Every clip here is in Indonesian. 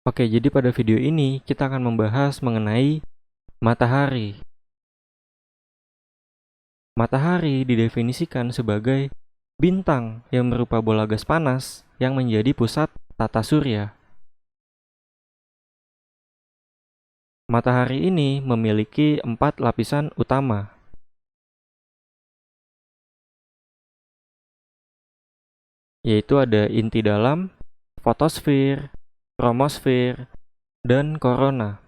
Oke, jadi pada video ini kita akan membahas mengenai matahari. Matahari didefinisikan sebagai bintang yang berupa bola gas panas yang menjadi pusat tata surya. Matahari ini memiliki 4 lapisan utama, yaitu ada inti dalam, fotosfer, kromosfer, dan korona.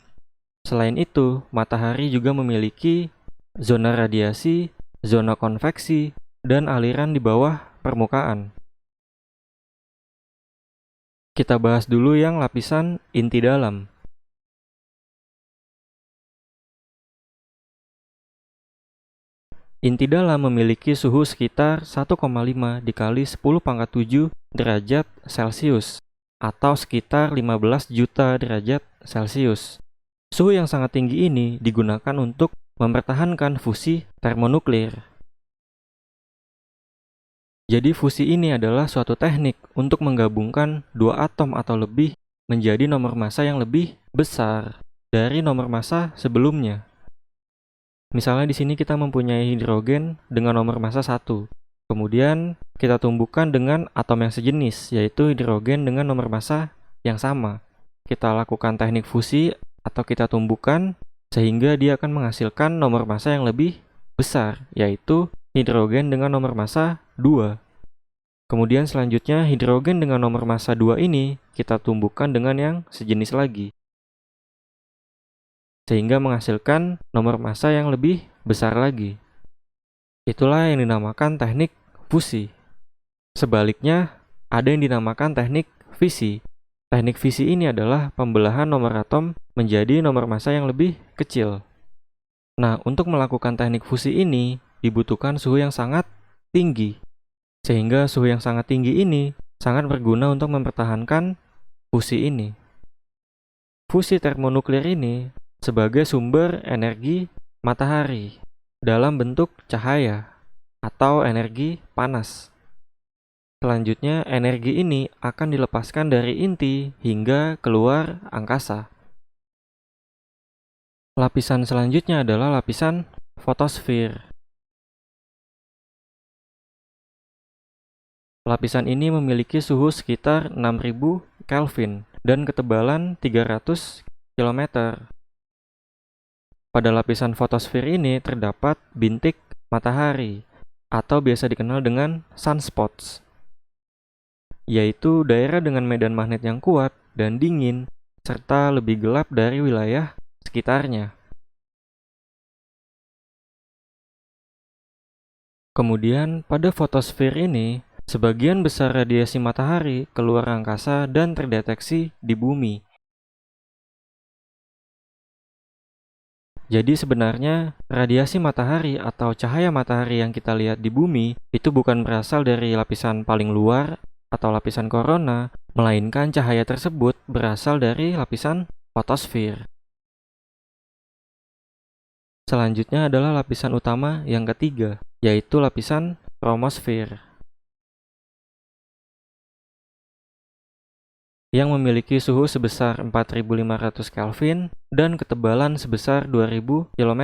Selain itu, matahari juga memiliki zona radiasi, zona konveksi, dan aliran di bawah permukaan. Kita bahas dulu yang lapisan inti dalam. Inti dalam memiliki suhu sekitar 1,5 dikali 10 pangkat 7 derajat Celcius atau sekitar 15 juta derajat Celcius. Suhu yang sangat tinggi ini digunakan untuk mempertahankan fusi termonuklir. Jadi fusi ini adalah suatu teknik untuk menggabungkan dua atom atau lebih menjadi nomor massa yang lebih besar dari nomor massa sebelumnya. Misalnya di sini kita mempunyai hidrogen dengan nomor massa 1. Kemudian kita tumbuhkan dengan atom yang sejenis, yaitu hidrogen dengan nomor massa yang sama. Kita lakukan teknik fusi atau kita tumbuhkan sehingga dia akan menghasilkan nomor massa yang lebih besar, yaitu hidrogen dengan nomor massa 2. Kemudian selanjutnya hidrogen dengan nomor massa 2 ini kita tumbuhkan dengan yang sejenis lagi, sehingga menghasilkan nomor massa yang lebih besar lagi. Itulah yang dinamakan teknik fusi. Sebaliknya, ada yang dinamakan teknik fisi. Teknik fisi ini adalah pembelahan nomor atom menjadi nomor massa yang lebih kecil. Nah, untuk melakukan teknik fusi ini dibutuhkan suhu yang sangat tinggi. Sehingga suhu yang sangat tinggi ini sangat berguna untuk mempertahankan fusi ini. Fusi termonuklir ini sebagai sumber energi matahari dalam bentuk cahaya atau energi panas. Selanjutnya, energi ini akan dilepaskan dari inti hingga keluar angkasa. Lapisan selanjutnya adalah lapisan fotosfer. Lapisan ini memiliki suhu sekitar 6000 Kelvin dan ketebalan 300 km. Pada lapisan fotosfer ini terdapat bintik matahari atau biasa dikenal dengan sunspots, yaitu daerah dengan medan magnet yang kuat dan dingin serta lebih gelap dari wilayah sekitarnya. Kemudian pada fotosfer ini, sebagian besar radiasi matahari keluar angkasa dan terdeteksi di bumi. Jadi sebenarnya radiasi matahari atau cahaya matahari yang kita lihat di bumi itu bukan berasal dari lapisan paling luar atau lapisan korona, melainkan cahaya tersebut berasal dari lapisan fotosfer. Selanjutnya adalah lapisan utama yang ketiga, yaitu lapisan kromosfer, yang memiliki suhu sebesar 4500 Kelvin dan ketebalan sebesar 2000 km.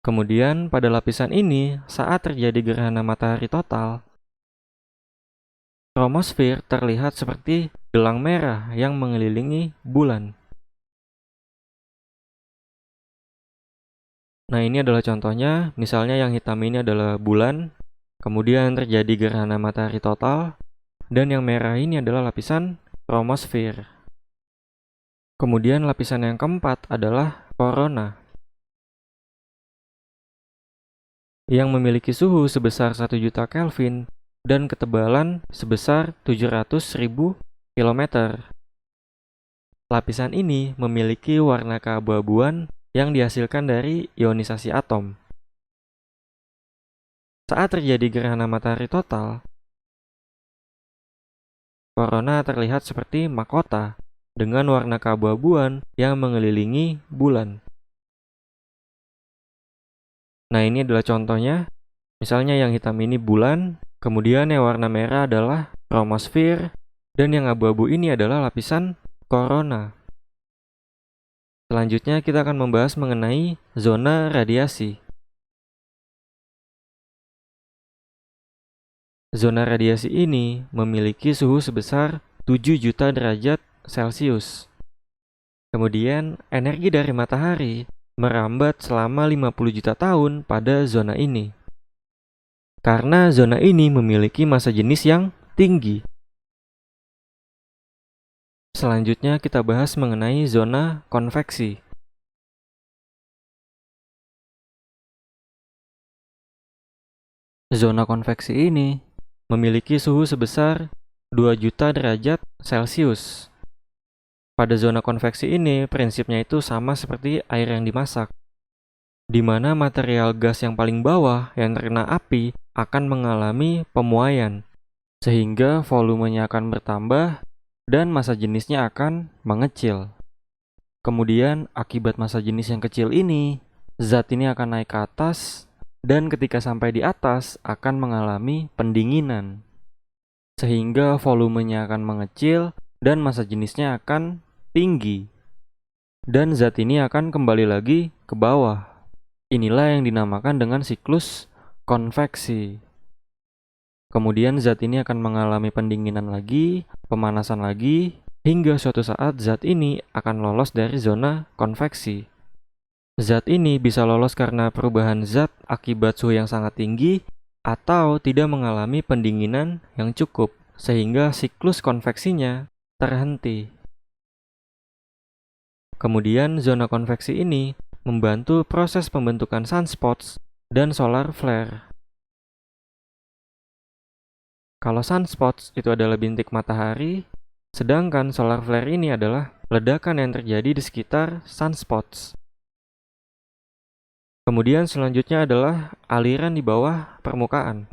Kemudian pada lapisan ini, saat terjadi gerhana matahari total, kromosfer terlihat seperti gelang merah yang mengelilingi bulan. Nah, ini adalah contohnya, misalnya yang hitam ini adalah bulan, kemudian terjadi gerhana matahari total, dan yang merah ini adalah lapisan kromosfer. Kemudian lapisan yang keempat adalah korona, yang memiliki suhu sebesar 1 juta Kelvin dan ketebalan sebesar 700.000 km. Lapisan ini memiliki warna keabu-abuan yang dihasilkan dari ionisasi atom. Saat terjadi gerhana matahari total, korona terlihat seperti mahkota dengan warna keabu-abuan yang mengelilingi bulan. Nah, ini adalah contohnya. Misalnya yang hitam ini bulan, kemudian yang warna merah adalah kromosfer, dan yang abu-abu ini adalah lapisan korona. Selanjutnya kita akan membahas mengenai zona radiasi. Zona radiasi ini memiliki suhu sebesar 7 juta derajat Celcius. Kemudian, energi dari matahari merambat selama 50 juta tahun pada zona ini. Karena zona ini memiliki massa jenis yang tinggi. Selanjutnya kita bahas mengenai zona konveksi. Zona konveksi ini memiliki suhu sebesar 2 juta derajat Celcius. Pada zona konveksi ini, prinsipnya itu sama seperti air yang dimasak, di mana material gas yang paling bawah yang terkena api akan mengalami pemuaian, sehingga volumenya akan bertambah dan massa jenisnya akan mengecil. Kemudian, akibat massa jenis yang kecil ini, zat ini akan naik ke atas, dan ketika sampai di atas akan mengalami pendinginan, sehingga volumenya akan mengecil dan massa jenisnya akan tinggi. Dan zat ini akan kembali lagi ke bawah. Inilah yang dinamakan dengan siklus konveksi. Kemudian zat ini akan mengalami pendinginan lagi, pemanasan lagi, hingga suatu saat zat ini akan lolos dari zona konveksi. Zat ini bisa lolos karena perubahan zat akibat suhu yang sangat tinggi atau tidak mengalami pendinginan yang cukup, sehingga siklus konveksinya terhenti. Kemudian zona konveksi ini membantu proses pembentukan sunspots dan solar flare. Kalau sunspots itu adalah bintik matahari, sedangkan solar flare ini adalah ledakan yang terjadi di sekitar sunspots. Kemudian selanjutnya adalah aliran di bawah permukaan.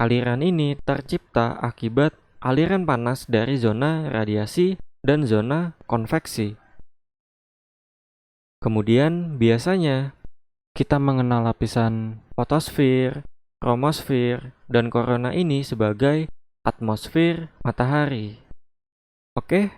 Aliran ini tercipta akibat aliran panas dari zona radiasi dan zona konveksi. Kemudian biasanya kita mengenal lapisan fotosfer, kromosfer, dan korona ini sebagai atmosfer matahari. Oke,